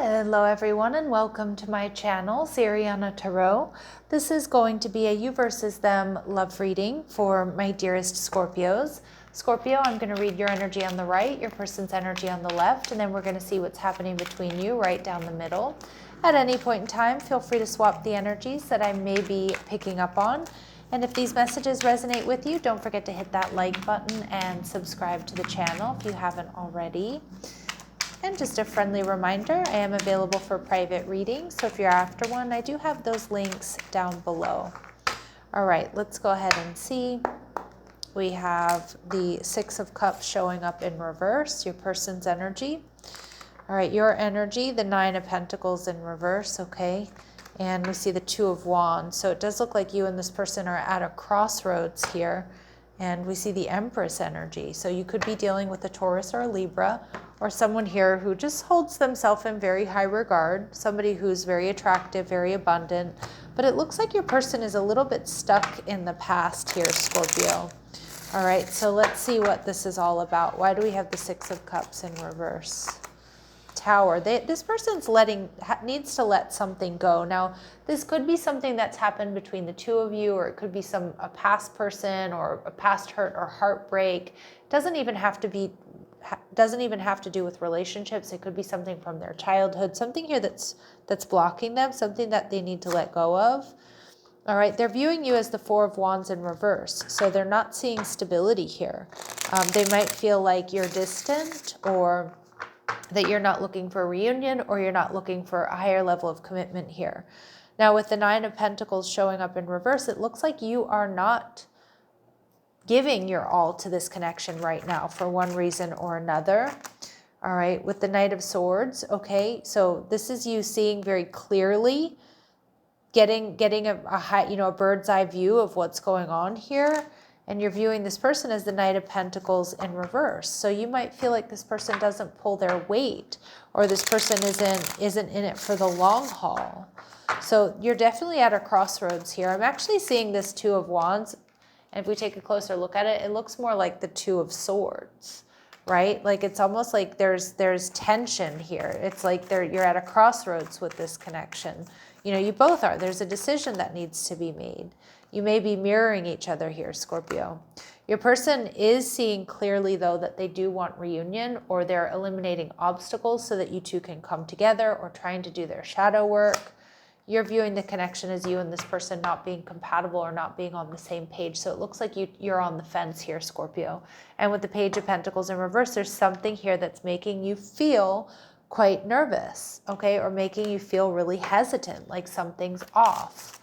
Hello everyone and welcome to my channel, Sirianatarot. This is going to be a you versus them love reading for my dearest Scorpios. Scorpio, I'm going to read your energy on the right, your person's energy on the left, and then we're going to see what's happening between you right down the middle. At any point in time, feel free to swap the energies that I may be picking up on. And if these messages resonate with you, don't forget to hit that like button and subscribe to the channel if you haven't already. And just a friendly reminder, I am available for private readings, so if you're after one, I do have those links down below. All right, let's go ahead and see. We have the Six of Cups showing up in reverse, your person's energy. All right, your energy, the Nine of Pentacles in reverse, okay? And we see the Two of Wands. So it does look like you and this person are at a crossroads here. And we see the Empress energy. So you could be dealing with a Taurus or a Libra, or someone here who just holds themselves in very high regard, somebody who's very attractive, very abundant. But it looks like your person is a little bit stuck in the past here, Scorpio. All right, so let's see what this is all about. Why do we have the Six of Cups in reverse? Tower. This person's needs to let something go. Now, this could be something that's happened between the two of you, or it could be a past person or a past hurt or heartbreak. Doesn't even have to do with relationships. It could be something from their childhood, something here that's blocking them, something that they need to let go of. All right, they're viewing you as the Four of Wands in reverse, so they're not seeing stability here. They might feel like you're distant, or that you're not looking for a reunion, or you're not looking for a higher level of commitment here. Now, with the Nine of Pentacles showing up in reverse, it looks like you are not giving your all to this connection right now for one reason or another. All right, with the Knight of Swords, okay, so this is you seeing very clearly, getting a bird's eye view of what's going on here. And you're viewing this person as the Knight of Pentacles in reverse. So you might feel like this person doesn't pull their weight, or this person isn't in it for the long haul. So you're definitely at a crossroads here. I'm actually seeing this Two of Wands, and if we take a closer look at it, it looks more like the Two of Swords, right? Like it's almost like there's tension here. It's like you're at a crossroads with this connection. You know, you both are. There's a decision that needs to be made. You may be mirroring each other here, Scorpio. Your person is seeing clearly, though, that they do want reunion, or they're eliminating obstacles so that you two can come together, or trying to do their shadow work. You're viewing the connection as you and this person not being compatible or not being on the same page. So it looks like you're on the fence here, Scorpio. And with the Page of Pentacles in reverse, there's something here that's making you feel quite nervous, okay? Or making you feel really hesitant, like something's off.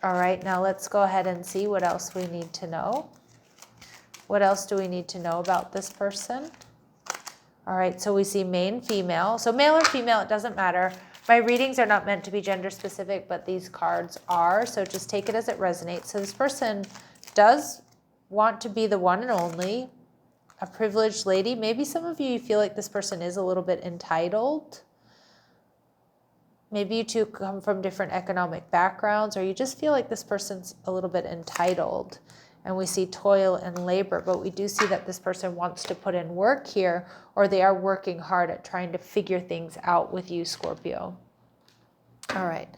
All right, now let's go ahead and see what else we need to know. What else do we need to know about this person? All right, so we see main, female. So male or female, it doesn't matter. My readings are not meant to be gender specific, but these cards are, so just take it as it resonates. So this person does want to be the one and only, a privileged lady. Maybe some of you feel like this person is a little bit entitled. Maybe you two come from different economic backgrounds, or you just feel like this person's a little bit entitled. And we see toil and labor, but we do see that this person wants to put in work here, or they are working hard at trying to figure things out with you, Scorpio. All right,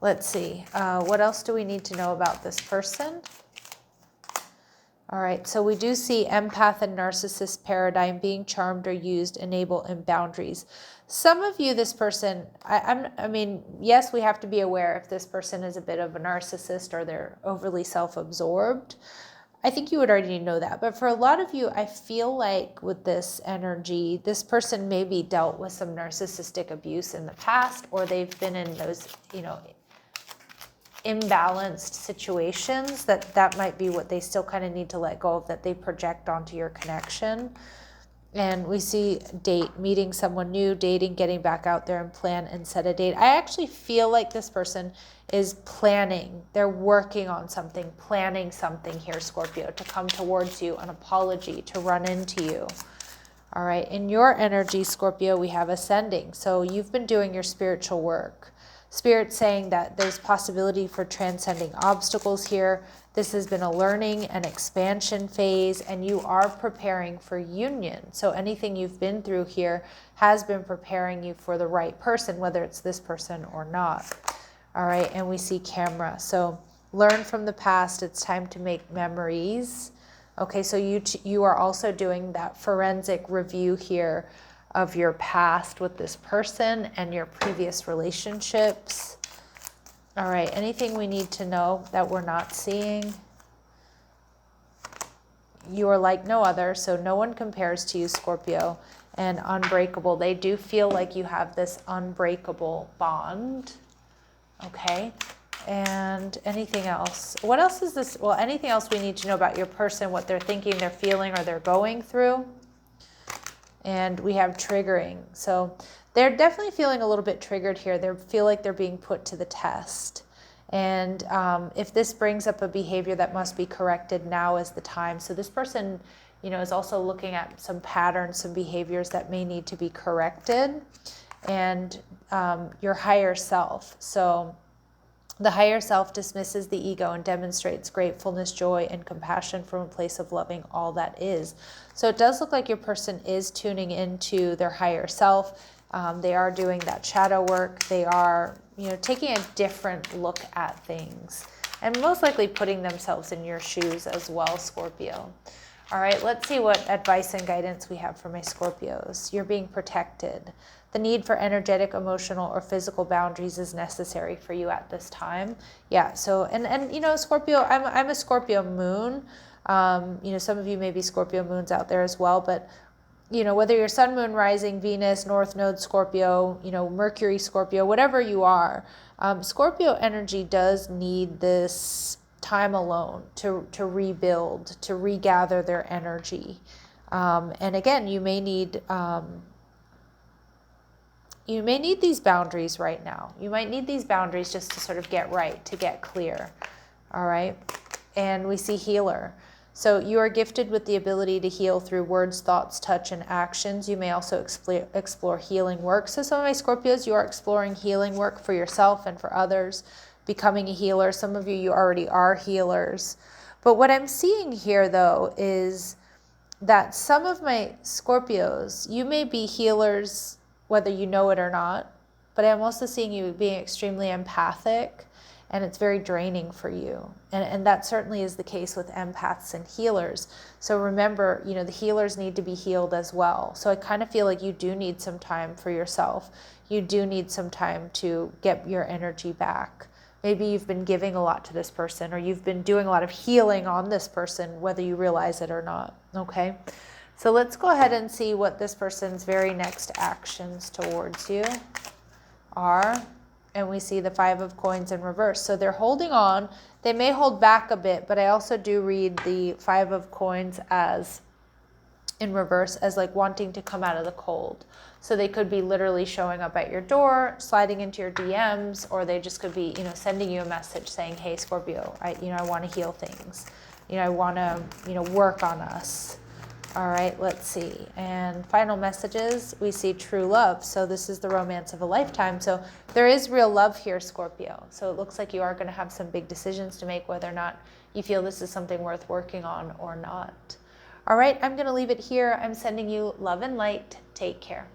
let's see. What else do we need to know about this person? All right, so we do see empath and narcissist paradigm, being charmed or used, enable, and boundaries. Some of you, this person, I mean, yes, we have to be aware if this person is a bit of a narcissist or they're overly self-absorbed. I think you would already know that. But for a lot of you, I feel like with this energy, this person maybe dealt with some narcissistic abuse in the past, or they've been in those, imbalanced situations that might be what they still kind of need to let go of, that they project onto your connection. And we see meeting someone new, dating, getting back out there and plan and set a date. I actually feel like this person is planning. They're working on something, planning something here, Scorpio, to come towards you, an apology, to run into you. All right, in your energy, Scorpio, we have ascending. So you've been doing your spiritual work. Spirit's saying that there's possibility for transcending obstacles here. This has been a learning and expansion phase, and you are preparing for union. So anything you've been through here has been preparing you for the right person, whether it's this person or not. All right, and we see camera. So learn from the past. It's time to make memories. Okay, so you are also doing that forensic review here of your past with this person and your previous relationships. All right, anything we need to know that we're not seeing? You are like no other, so no one compares to you, Scorpio. And unbreakable. They do feel like you have this unbreakable bond. Okay. And anything else? What else is this? Well, anything else we need to know about your person, what they're thinking, they're feeling, or they're going through? And we have triggering. So they're definitely feeling a little bit triggered here. They feel like they're being put to the test. And if this brings up a behavior that must be corrected, now is the time. So this person, you know, is also looking at some patterns, some behaviors that may need to be corrected. And your higher self. So the higher self dismisses the ego and demonstrates gratefulness, joy, and compassion from a place of loving all that is. So it does look like your person is tuning into their higher self. They are doing that shadow work. They are, you know, taking a different look at things and most likely putting themselves in your shoes as well, Scorpio. All right, let's see what advice and guidance we have for my Scorpios. You're being protected. The need for energetic, emotional, or physical boundaries is necessary for you at this time. Yeah, so, and you know, Scorpio, I'm a Scorpio moon. You know, some of you may be Scorpio moons out there as well, but, you know, whether you're sun, moon, rising, Venus, North Node, Scorpio, you know, Mercury, Scorpio, whatever you are, Scorpio energy does need this time alone to rebuild, to regather their energy. And again, you may need these boundaries right now. You might need these boundaries just to sort of get right, to get clear. All right. And we see healer. So you are gifted with the ability to heal through words, thoughts, touch, and actions. You may also explore healing work. So some of my Scorpios, you are exploring healing work for yourself and for others, becoming a healer. Some of you already are healers. But what I'm seeing here, though, is that some of my Scorpios, you may be healers whether you know it or not, but I'm also seeing you being extremely empathic, and it's very draining for you. And that certainly is the case with empaths and healers. So remember, you know, the healers need to be healed as well. So I kind of feel like you do need some time for yourself. You do need some time to get your energy back. Maybe you've been giving a lot to this person, or you've been doing a lot of healing on this person, whether you realize it or not, okay? So let's go ahead and see what this person's very next actions towards you are. And we see the 5 of coins in reverse. So they're holding on. They may hold back a bit, but I also do read the 5 of coins as in reverse as like wanting to come out of the cold. So they could be literally showing up at your door, sliding into your DMs, or they just could be, you know, sending you a message saying, hey, Scorpio, I want to heal things. You know, I want to, you know, work on us. All right, let's see. And final messages, we see true love. So this is the romance of a lifetime. So there is real love here, Scorpio. So it looks like you are going to have some big decisions to make, whether or not you feel this is something worth working on or not. All right, I'm going to leave it here. I'm sending you love and light. Take care.